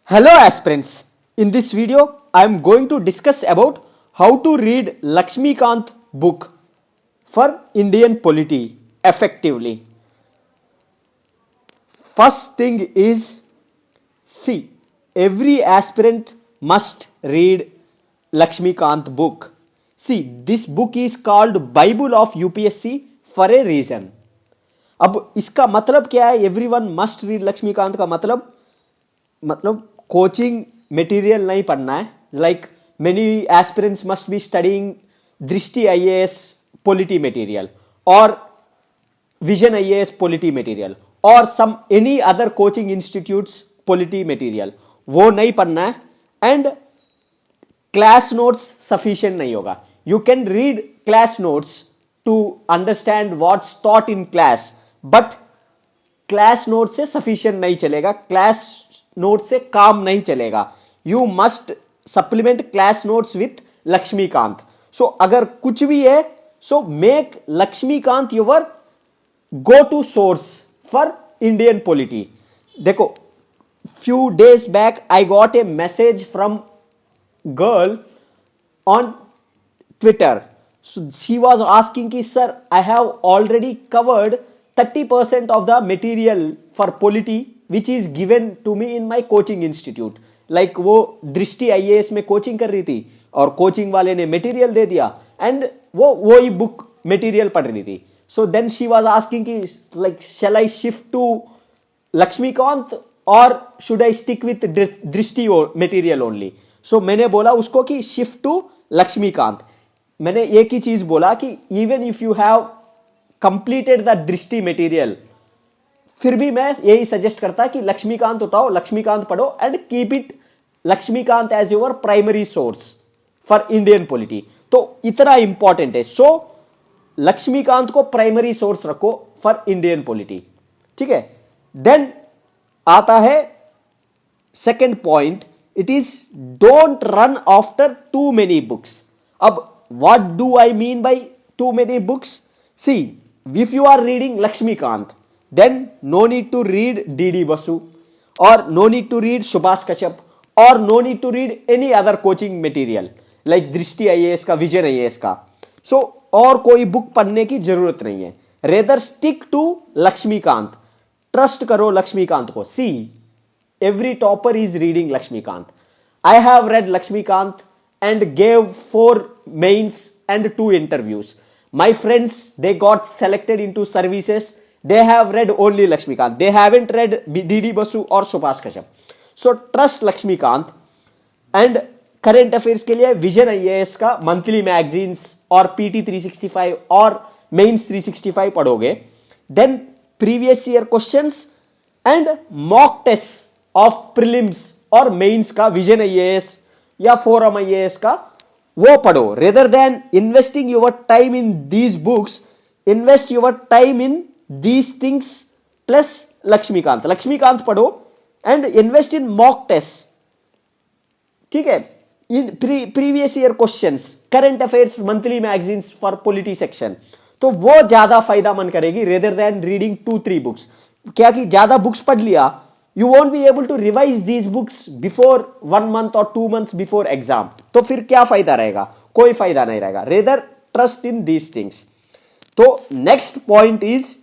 Hello aspirants, in this video I am going to discuss about how to read Lakshmikant book for Indian polity effectively. First thing is, see, every aspirant must read Lakshmikant book. See, this book is called Bible of UPSC for a reason. अब इसका मतलब क्या है? Everyone must read Laxmikant का मतलब coaching material नहीं पढ़ना है. Like many aspirants must be studying Drishti IAS polity material और विजन आईएएस पॉलिटी मटेरियल और some any other coaching institutes polity material, वो नहीं पढ़ना है. एंड क्लास नोट्स सफिशिएंट नहीं होगा. You can read class notes to understand what's taught in class, but class note से sufficient नहीं चलेगा, क्लास नोट से काम नहीं चलेगा. You must supplement class notes with Laxmikanth. So अगर कुछ भी है, so make Laxmikanth your go to source for Indian polity. देखो, few days back I got a message from girl on Twitter. So she was asking ki sir, I have already covered 30% of the material for polity which is given to me in my coaching institute. Like वो दृष्टि IAS में coaching कर रही थी और coaching वाले ने material दे दिया एंड वो ही बुक मटेरियल पढ़ रही थी. So then she was asking ki like shall I shift to Lakshmikant और शुड आई स्टिक विथ दृष्टि मटेरियल ओनली. सो मैंने बोला उसको कि शिफ्ट टू लक्ष्मीकांत. मैंने एक ही चीज बोला कि even if you have completed the दृष्टि मटेरियल, फिर भी मैं यही सजेस्ट करता कि लक्ष्मीकांत उठाओ, लक्ष्मीकांत पढ़ो and keep it Laxmikanth as your primary source for Indian polity. तो इतना इंपॉर्टेंट है. सो लक्ष्मीकांत को प्राइमरी सोर्स रखो फॉर इंडियन पॉलिटी. ठीक है. देन आता है second point, it is don't run after too many books. अब what do I mean by too many books? See, if you are reading Laxmikanth, then no need to read DD Basu और no need to read Subhash Kashyap और no need to read any other coaching material like Drishti IAS का, Vision IAS का. So और कोई book पढ़ने की जरूरत नहीं है. Rather stick to Laxmikanth. Trust करो लक्ष्मीकांत को. See, every topper is reading Laxmikanth. I have read Laxmikanth and gave 4 mains and 2 interviews. My friends, they got selected into services, they have read only Lakshmikant. They haven't read DD Basu or Subhash Kashyap. So trust Lakshmikant. And current affairs के लिए Vision IAS का monthly magazines और PT 365 और mains 365 पढ़ोगे. Then previous year questions and mock test of prelims और mains का Vision IAS या Forum IAS का वो पढ़ो. Rather than investing your time in these books, invest your time in these things plus Laxmikanth पढ़ो and invest in mock test. ठीक है. In previous year questions, current affairs monthly magazines for polity section, तो वो ज्यादा फायदा मन करेगी rather than reading 2-3 books. क्या कि ज्यादा बुक्स पढ़ लिया, you won't be able to revise these books before 1 month और 2 months बिफोर एग्जाम. तो फिर क्या फायदा रहेगा? कोई फायदा नहीं रहेगा. Rather trust in these things. तो next point is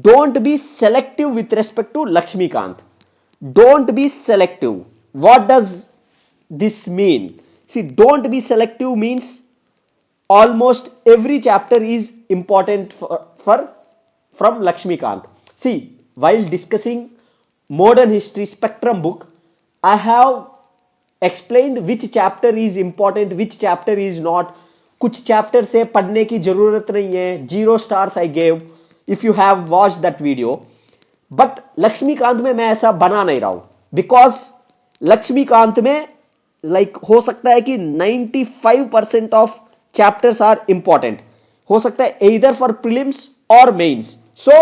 don't be selective with respect to Lakshmikant. Don't be selective. What does this mean? See, don't be selective means almost every chapter is important from Lakshmikant. See, while discussing modern history spectrum book, I have explained which chapter is important, which chapter is not. कुछ chapter से पढ़ने की जरूरत नहीं है. 0 stars I gave if you have watched that video. But Laxmikant में मैं ऐसा बना नहीं रहा हूं बिकॉज लक्ष्मीकांत में लाइक हो सकता है कि 95% ऑफ चैप्टर्स आर इंपॉर्टेंट. हो सकता है either फॉर प्रीलिम्स और mains. So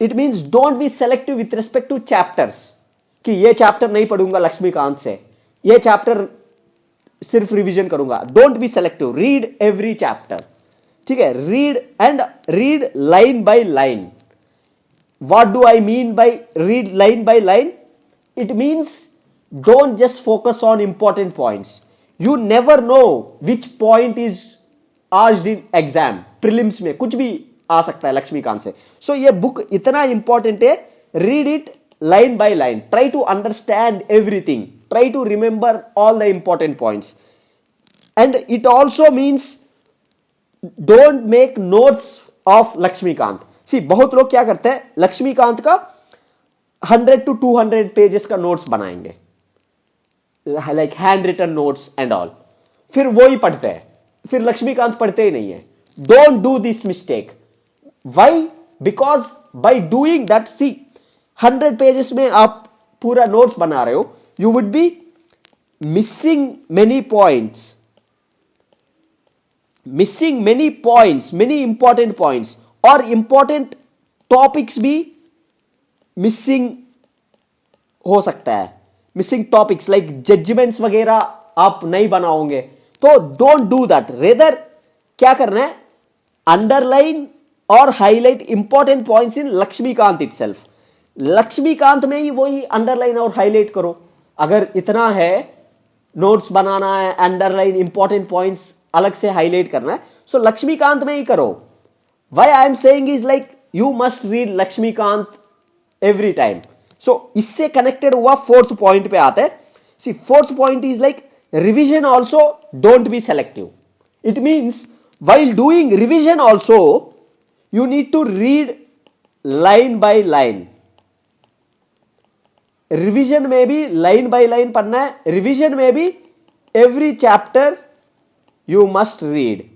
it means don't be selective with respect to chapters कि ये चैप्टर नहीं पढ़ूंगा लक्ष्मीकांत से, ये चैप्टर सिर्फ रिवीजन करूंगा. Don't be selective. Read every chapter. ठीक है. Read line by line. What do I mean bye read line by line? it means don't just focus on important points. You never know which point is asked in exam, prelims में कुछ भी आ सकता है लक्ष्मीकांत से. So ये book इतना important है, read it line by line, try to understand everything, try to remember all the important points. And it also means don't make notes of Laxmikant. See बहुत लोग क्या करते हैं, लक्ष्मीकांत का 100 to 200 पेजेस का नोट्स बनाएंगे, like handwritten notes and all, फिर वो ही पढ़ते हैं, फिर लक्ष्मीकांत पढ़ते ही नहीं है. Don't do this mistake. Why? Because by doing that, see 100 pages में आप पूरा नोट्स बना रहे हो, you would be missing many points, many important points, और इंपॉर्टेंट टॉपिक्स भी मिसिंग हो सकता है. मिसिंग टॉपिक्स लाइक जजमेंट्स वगैरह आप नहीं बनाओगे, तो डोंट डू दैट. रेदर क्या करना है, अंडरलाइन और highlight important points in Laxmikanth itself. Laxmikanth में ही वही अंडरलाइन और हाईलाइट करो. अगर इतना है, नोट्स बनाना है, अंडरलाइन इंपॉर्टेंट पॉइंट्स अलग से हाईलाइट करना है, सो लक्ष्मीकांत में ही करो. Why I am saying is like you must read Laxmikanth every time. So इससे कनेक्टेड हुआ फोर्थ पॉइंट पे आते हैं. See fourth point is like revision also don't be selective. It means while doing revision also you need to read line by line. Revision में भी line by line पढ़ना है. Revision में भी every chapter you must read.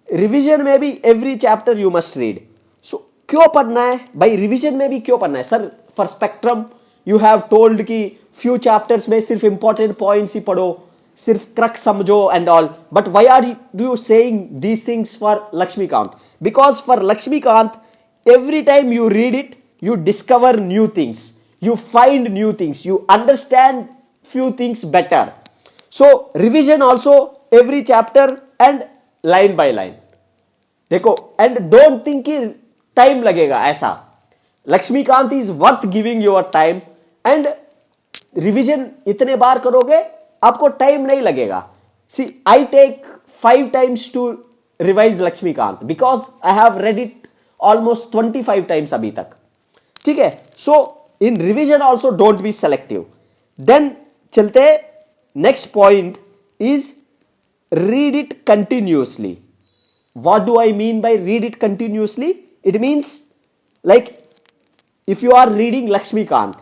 Revision में भी every chapter you must read. So क्यों पढ़ना है भाई, रिविजन में भी क्यों पढ़ना है? Sir for spectrum you have told कि फ्यू चैप्टर्स में सिर्फ इंपॉर्टेंट पॉइंट्स ही पढ़ो, सिर्फ क्रक्स समझो and all. But why are you saying these things for Laxmikanth? Because for Laxmikanth every time you read it you discover new things, you find new things, you understand few things better. So revision also every chapter and line by line. देखो, and don't think कि time लगेगा, ऐसा Laxmikanth is worth giving your time. And revision इतने बार करोगे आपको time नहीं लगेगा. See I take 5 times to revise Laxmikanth because I have read it almost 25 times अभी तक. ठीक है. So in revision also don't be selective. Then चलते next point is read it continuously. what do I mean by read it continuously? It means like if you are reading Lakshmikant,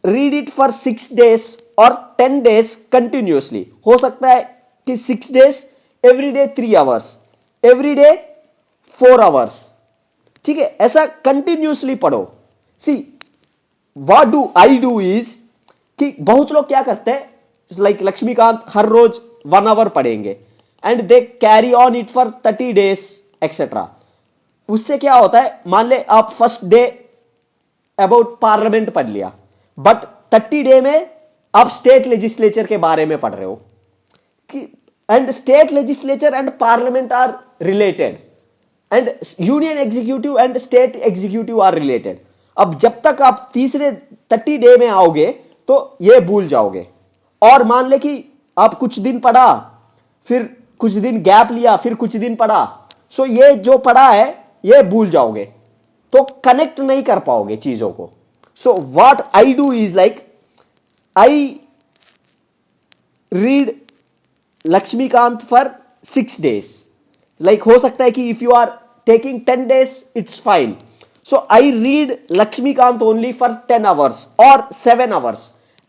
read it for 6 days or 10 days continuously. हो सकता है कि 6 days every day 3 hours, every day 4 hours. ठीक है, ऐसा continuously पढ़ो. सी what do I do is कि बहुत लोग क्या करते हैं, लाइक लक्ष्मीकांत हर रोज 1 hour पढ़ेंगे and they carry on it for 30 days etc. उससे क्या होता है, मान ले आप फर्स्ट डे अबाउट पार्लियामेंट पढ़ लिया, बट 30 डे में आप स्टेट लेजिस्लेचर के बारे में पढ़ रहे हो कि and state legislature and parliament are related and union executive and state executive are related. अब जब तक आप तीसरे 30 डे में आओगे तो ये भूल जाओगे. और मान ले कि आप कुछ दिन पढ़ा, फिर कुछ दिन गैप लिया, फिर कुछ दिन पढ़ा, सो ये जो पढ़ा है ये भूल जाओगे, तो कनेक्ट नहीं कर पाओगे चीजों को. So what I do is like I read Laxmikanth for 6 days. Like हो सकता है कि if you are taking 10 days it's fine. So I read Laxmikanth only for 10 hours और 7 hours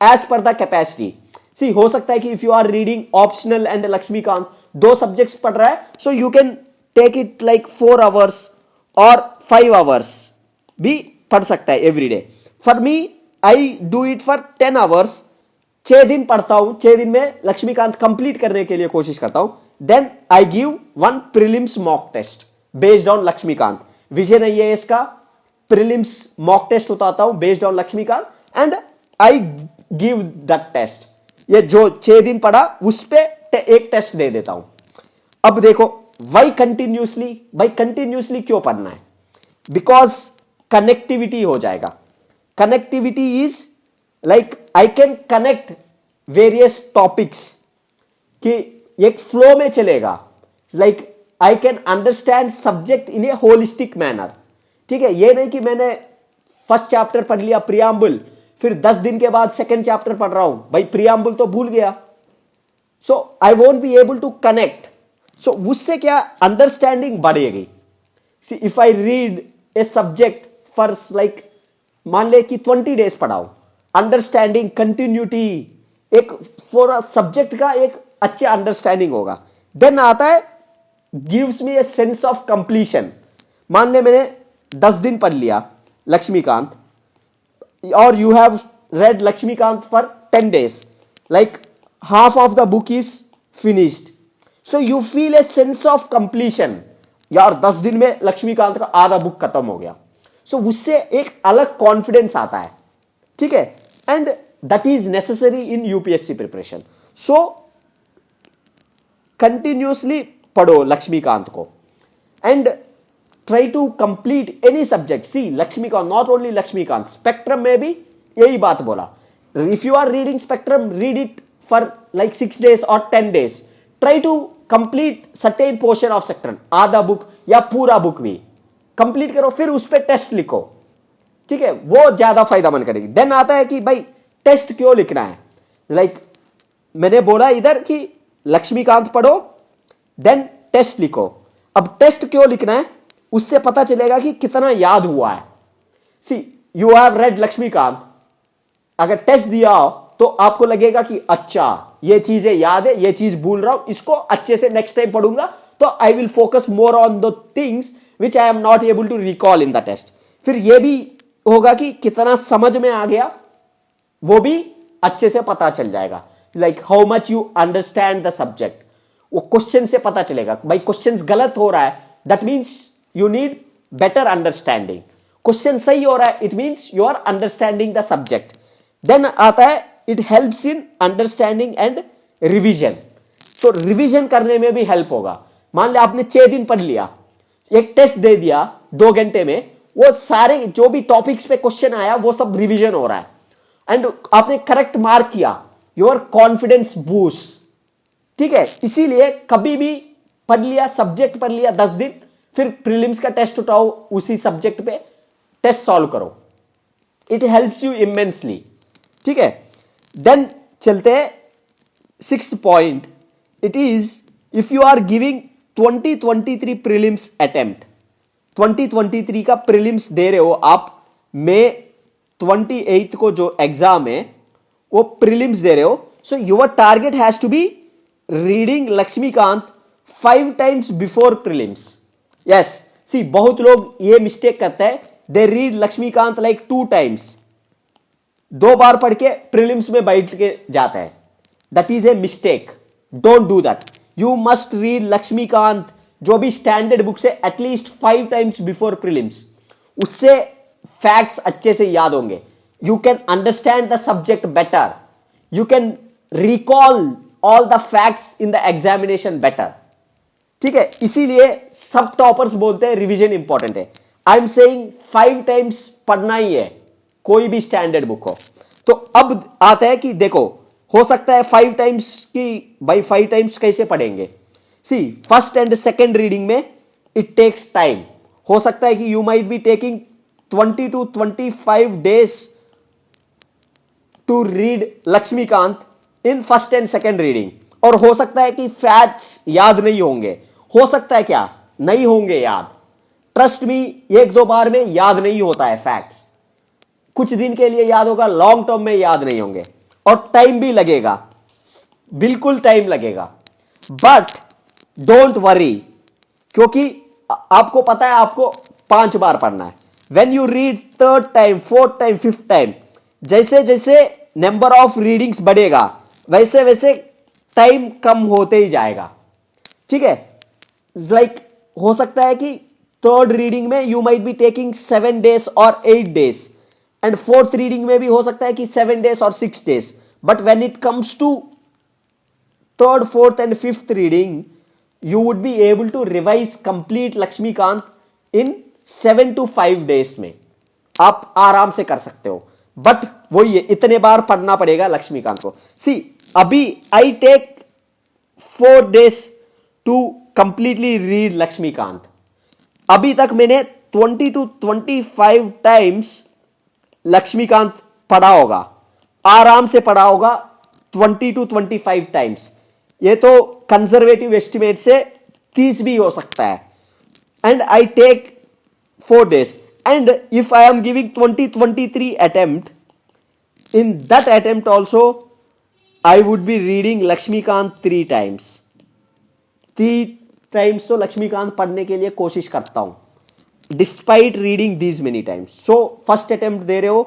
as per the capacity. See हो सकता है कि if you are reading optional and Laxmikanth, 2 subjects पढ़ रहा है, so you can take it like 4 hours और 5 hours भी पढ़ सकता है every day. For me I do it for 10 hours. 6 दिन पढ़ता हूं, 6 दिन में लक्ष्मीकांत कंप्लीट करने के लिए कोशिश करता हूं. Then I give 1 prelims mock test based on Laxmikanth. Vijay IAS का प्रीलिम्स मॉक टेस्ट होता हूं based on Laxmikanth and I give that test. ये जो 6 दिन पढ़ा उस पे एक टेस्ट दे देता हूं. अब देखो वाई कंटिन्यूसली, भाई कंटिन्यूसली क्यों पढ़ना है? बिकॉज कनेक्टिविटी हो जाएगा. Connectivity is like I can connect various topics कि एक फ्लो में चलेगा. Like I can understand subject in A holistic manner. ठीक है, ये नहीं कि मैंने फर्स्ट चैप्टर पढ़ लिया प्रियम्बल, फिर 10 दिन के बाद सेकंड चैप्टर पढ़ रहा हूं, भाई प्रियम्बल तो भूल गया. So I won't be able to connect. So उससे क्या अंडरस्टैंडिंग बढ़ेगी. See if I read a subject for like मान ले कि 20 डेज पढ़ाओ, अंडरस्टैंडिंग कंटिन्यूटी एक फॉर सब्जेक्ट का एक अच्छा अंडरस्टैंडिंग होगा. देन आता है gives me a sense of completion. मान ले मैंने 10 दिन पढ़ लिया लक्ष्मीकांत, और you have read Lakshmikant for 10 days, like half of the book is finished, so you feel a sense of completion. यार 10 दिन में लक्ष्मीकांत का आधा बुक खत्म हो गया. सो उससे एक अलग कॉन्फिडेंस आता है. ठीक है, and that is necessary in UPSC preparation. So continuously पढ़ो लक्ष्मीकांत को and try to complete any subject. See Lakshmikant, not only Lakshmikant, spectrum में भी यही बात बोला. If you are reading spectrum, read it for like 6 days or 10 days. Try to complete certain portion of spectrum, आधा book या पूरा book भी complete करो, फिर उस पर टेस्ट लिखो. ठीक है, वो ज्यादा फायदामंद करेगी. देन आता है कि भाई टेस्ट क्यों लिखना है. लाइक मैंने बोला इधर कि लक्ष्मीकांत पढ़ो देन टेस्ट लिखो. अब टेस्ट क्यों लिखना है, उससे पता चलेगा कि कितना याद हुआ है. सी यू हैव रेड लक्ष्मीकांत, अगर टेस्ट दिया हो तो आपको लगेगा कि अच्छा ये चीजें याद है, ये चीज भूल रहा हूं, इसको अच्छे से नेक्स्ट टाइम पढ़ूंगा तो I will focus more on the things which I am not able to recall in the test. फिर ये भी होगा कि कितना समझ में आ गया, वो भी अच्छे से पता चल जाएगा. Like how much you understand the subject, वो क्वेश्चन से पता चलेगा. भाई क्वेश्चन गलत हो रहा है, that means you need better understanding. Question सही हो रहा है, it means you are understanding the subject. then आता है it helps in understanding and revision. so revision करने में भी help होगा. मान ले आपने 6 दिन पढ़ लिया, एक टेस्ट दे दिया 2 घंटे में, वो सारे जो भी टॉपिक्स पे क्वेश्चन आया वो सब रिवीजन हो रहा है एंड आपने करेक्ट मार्क किया, योर कॉन्फिडेंस बूस्ट. ठीक है, इसीलिए कभी भी पढ़ लिया सब्जेक्ट पढ़ लिया 10 दिन, फिर प्रीलिम्स का टेस्ट उठाओ उसी सब्जेक्ट पे, टेस्ट सॉल्व करो. It helps you immensely. ठीक है, देन चलते हैं 6th point. It is if you are giving 2023 prelims attempt, 2023 का प्रीलिम्स दे रहे हो आप, मई 28 को जो एग्जाम है वो प्रीलिम्स दे रहे हो. So your target has to be reading Laxmikanth 5 times before prelims. Yes, see बहुत लोग ये मिस्टेक करते हैं, they read Laxmikanth like 2 times, 2 बार पढ़ के प्रीलिम्स में बैठ के जाता है. That is a mistake, don't do that. You must read Laxmikanth जो भी स्टैंडर्ड बुक से एटलीस्ट 5 times बिफोर प्रीलिम्स. उससे फैक्ट्स अच्छे से याद होंगे, you can understand the subject better, you can recall all the facts in the examination better. ठीक है, इसीलिए सब टॉपर्स बोलते हैं रिवीजन इंपॉर्टेंट है. आई एम सेइंग 5 times पढ़ना ही है, कोई भी स्टैंडर्ड बुक हो. तो अब आता है कि देखो हो सकता है 5 times की, भाई 5 times कैसे पढ़ेंगे. See first and second reading में इट टेक्स टाइम. हो सकता है कि you might be taking 20 to 25 days to read Laxmikanth in first and second reading. और हो सकता है कि फैक्ट्स याद नहीं होंगे, हो सकता है क्या नहीं होंगे याद. ट्रस्ट मी, 1-2 बार में याद नहीं होता है फैक्ट्स. कुछ दिन के लिए याद होगा, लॉन्ग टर्म में याद नहीं होंगे और टाइम भी लगेगा, बिल्कुल टाइम लगेगा. बट डोंट वरी, क्योंकि आपको पता है आपको 5 बार पढ़ना है. When you read 3rd time, 4th time, 5th time, जैसे जैसे नंबर ऑफ रीडिंग्स बढ़ेगा वैसे वैसे टाइम कम होते ही जाएगा. ठीक है, लाइक हो सकता है कि 3rd रीडिंग में you might be taking 7 days और 8 days, एंड 4th रीडिंग में भी हो सकता है कि 7 days और 6 days. But when it comes to 3rd, 4th and 5th reading, you would be able to revise complete Laxmikanth in 7 to 5 days में. आप आराम से कर सकते हो. बट वो ये इतने बार पढ़ना पड़ेगा लक्ष्मीकांत को। सी अभी I take 4 days to completely read Laxmikanth. अभी तक मैंने 20 to 25 टाइम्स लक्ष्मीकांत पढ़ा होगा, आराम से पढ़ा होगा 20 to 25 टाइम्स। ये तो कंजर्वेटिव एस्टिमेट से 30 भी हो सकता है। And I take 4 days, and if I am giving 2023 attempt, in that attempt also I would be reading Lakshmikant 3 times। 3 times तो लक्ष्मीकांत पढ़ने के लिए कोशिश करता हूं despite reading these many times. So first attempt दे रहे हो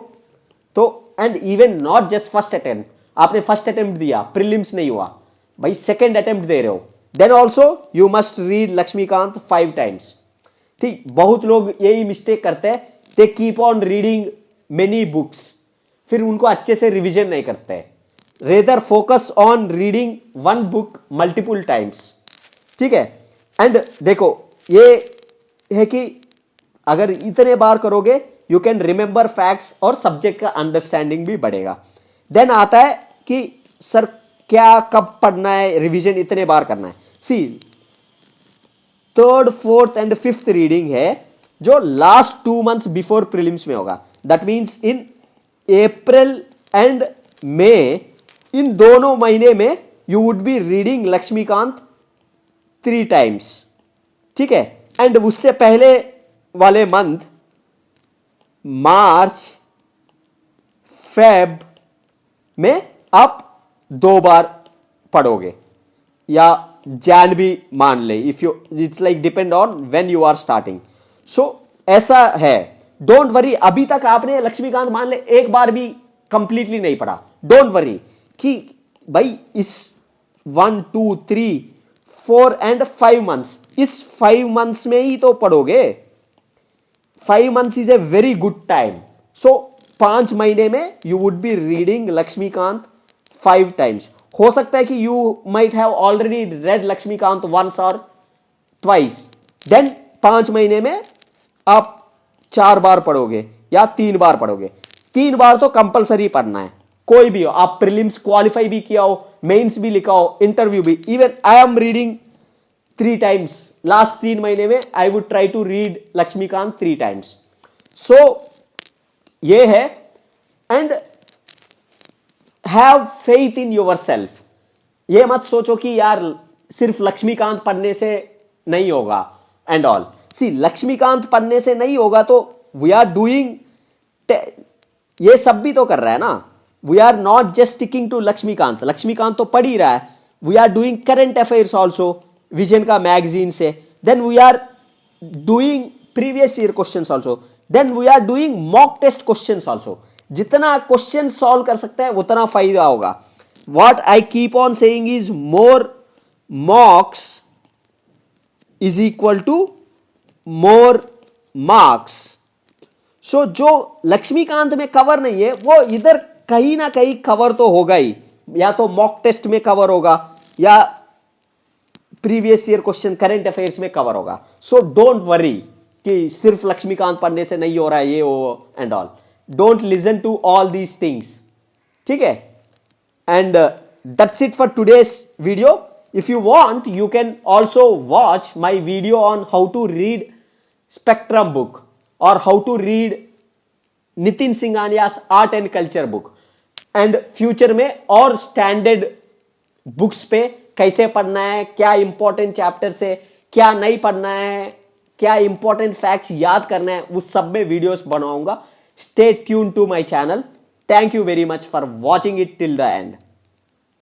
तो, and even not just first attempt, आपने फर्स्ट अटेम्प्ट दिया प्रीलिम्स नहीं हुआ भाई, सेकेंड अटेम्प्ट दे रहे हो, then also you must read Laxmikanth 5 times. ठीक, बहुत लोग यही मिस्टेक करते हैं, they keep on reading many books, फिर उनको अच्छे से रिवीजन नहीं करते। Rather focus on reading one book multiple times. ठीक है, एंड देखो ये है कि अगर इतने बार करोगे यू कैन रिमेंबर फैक्ट्स और सब्जेक्ट का अंडरस्टैंडिंग भी बढ़ेगा। देन आता है कि सर क्या कब पढ़ना है, रिवीजन इतने बार करना है। सी 3rd, 4th and 5th reading है जो लास्ट 2 months बिफोर प्रीलिम्स में होगा। That means in April and May, इन दोनों महीने में you would be reading Laxmikanth 3 times. ठीक है, एंड उससे पहले वाले मंथ मार्च फेब में आप 2 बार पढ़ोगे, या जैन भी मान ले, if you, it's like depend on when you are starting. So ऐसा है, डोंट वरी। अभी तक आपने लक्ष्मीकांत मान ले एक बार भी कंप्लीटली नहीं पढ़ा, डोंट वरी कि भाई इस 1 2 3 4 एंड 5 months, इस 5 months में ही तो पढ़ोगे। 5 months is a very good time. So 5 महीने में you would be reading Laxmikanth 5 times. हो सकता है कि you might have already read Laxmikanth once और ट्वाइस, देन 5 महीने में आप 4 बार पढ़ोगे या 3 बार पढ़ोगे। 3 बार तो कंपलसरी पढ़ना है, कोई भी हो, आप प्रीलिम्स क्वालिफाई भी किया हो, मेंस भी लिखा हो, इंटरव्यू भी। Even I am reading 3 times last 3 महीने में, I would try to read Laxmikanth 3 times. So ये है, and have faith in yourself. ये मत सोचो कि यार सिर्फ लक्ष्मीकांत पढ़ने से नहीं होगा एंड ऑल। सी लक्ष्मीकांत पढ़ने से नहीं होगा तो वी आर डूइंग, ये सब भी तो कर रहा है ना। We are not just sticking to Laxmikant, Laxmikant तो पढ़ ही रहा है, we are doing current affairs also vision का मैगजीन से, then we are doing previous year questions also, then we are doing mock test questions also. जितना क्वेश्चन सॉल्व कर सकते हैं उतना फायदा होगा। What I keep on saying is more mocks is equal to more marks. So जो लक्ष्मीकांत में cover नहीं है वो इधर कहीं ना कहीं कवर तो होगा ही, या तो मॉक टेस्ट में कवर होगा या previous year question current affairs में कवर होगा। सो डोंट वरी कि सिर्फ लक्ष्मीकांत पढ़ने से नहीं हो रहा है ये वो and all, don't listen to all these things. ठीक है, and that's it for today's video. If you want you can also watch my video on how to read spectrum book और how to read Nitin Singhania's art and culture book, and future में और standard books पे कैसे पढ़ना है, क्या important chapter से क्या नहीं पढ़ना है, क्या इंपॉर्टेंट फैक्ट्स याद करना है, उस सब में वीडियोस बनाऊंगा। Stay tune to my channel. Thank you very much for watching it till the and.